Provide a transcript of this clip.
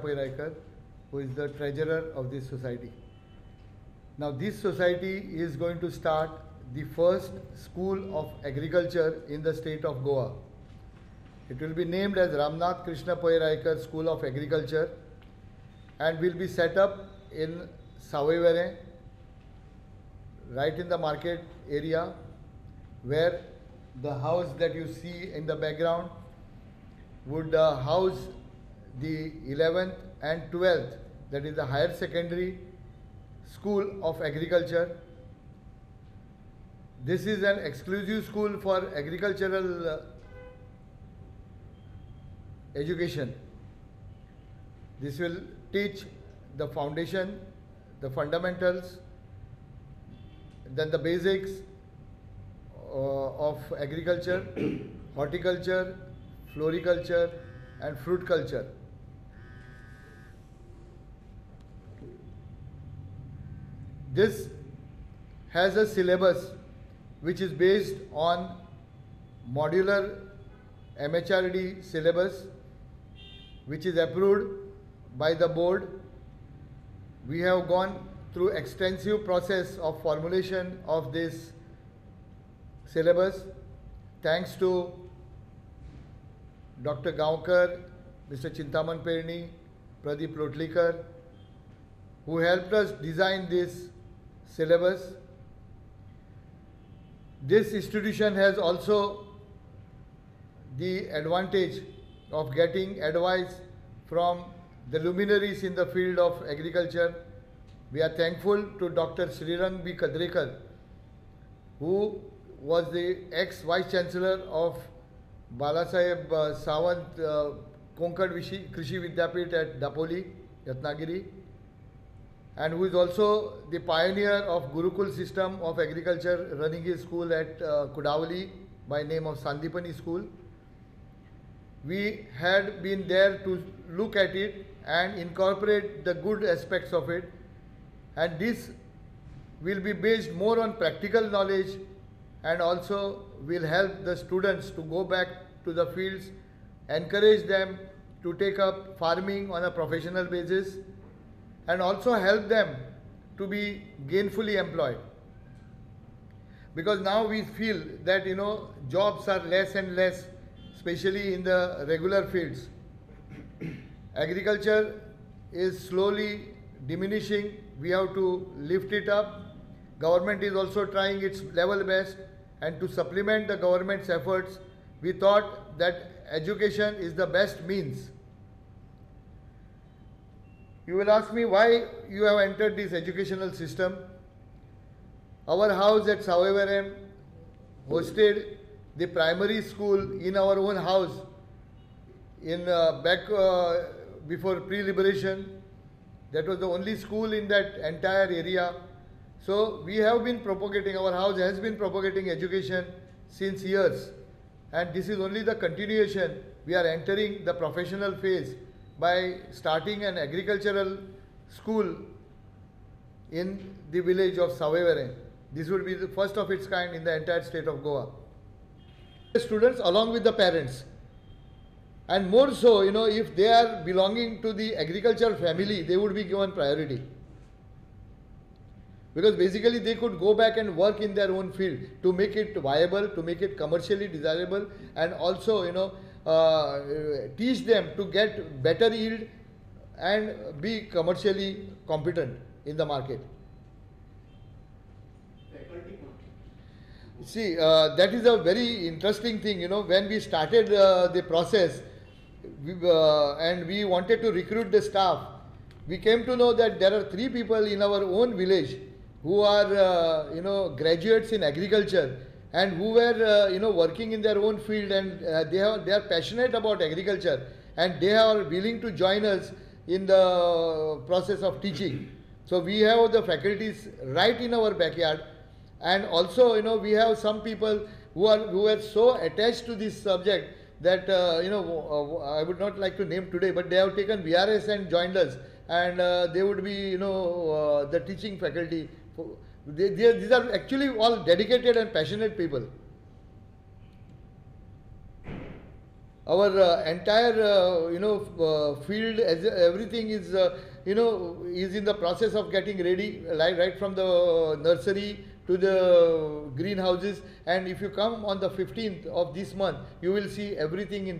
Poiraikar, who is the treasurer of this society. Now this society is going to start the first school of agriculture in the state of Goa. It will be named as Ramnath Krishna Poiraikar School of Agriculture and will be set up in Savevere, right in the market area, where the house that you see in the background would house the 11th and 12th, that is the higher secondary school of agriculture. This is an exclusive school for agricultural education. This will teach the foundation, the fundamentals, then the basics of agriculture, horticulture, floriculture and fruit culture. This has a syllabus which is based on modular MHRD syllabus, which is approved by the board. We have gone through extensive process of formulation of this syllabus thanks to Dr. Gaonkar, Mr. Chintaman Perni, Pradeep Lotlikar, who helped us design this syllabus. This institution has also the advantage of getting advice from the luminaries in the field of agriculture. We are thankful to Dr. Srirang B. Kadrekar, who was the ex-Vice Chancellor of Balasaheb Sawant Konkad Krishi Vidyapit at Dapoli, Ratnagiri, and who is also the pioneer of Gurukul system of agriculture, running his school at Kudavali by name of Sandipani School. We had been there to look at it and incorporate the good aspects of it, and this will be based more on practical knowledge and also will help the students to go back to the fields, encourage them to take up farming on a professional basis, and also help them to be gainfully employed. Because now we feel that jobs are less and less, especially in the regular fields. Agriculture is slowly diminishing. We have to lift it up. Government is also trying its level best, and to supplement the government's efforts, we thought that education is the best means. You will ask me why you have entered this educational system. Our house at Savevere hosted the primary school in our own house in before pre-liberation. That was the only school in that entire area. So we have been propagating, our house has been propagating education since years, and this is only the continuation. We are entering the professional phase by starting an agricultural school in the village of Savevere. This would be the first of its kind in the entire state of Goa. The students along with the parents, and more so, if they are belonging to the agricultural family, they would be given priority. Because basically they could go back and work in their own field to make it viable, to make it commercially desirable, and also teach them to get better yield and be commercially competent in the market. See, that is a very interesting thing. When we started the process and we wanted to recruit the staff, we came to know that there are 3 people in our own village who are graduates in agriculture and who were working in their own field, and they are passionate about agriculture, and they are willing to join us in the process of teaching. So we have the faculties right in our backyard, and also we have some people who are so attached to this subject that I would not like to name today, but they have taken VRS and joined us, and they would be the teaching faculty. These are actually all dedicated and passionate people. our entire field, as everything is is in the process of getting ready, like right from the nursery to the greenhouses. And if you come on the 15th of this month, you will see everything in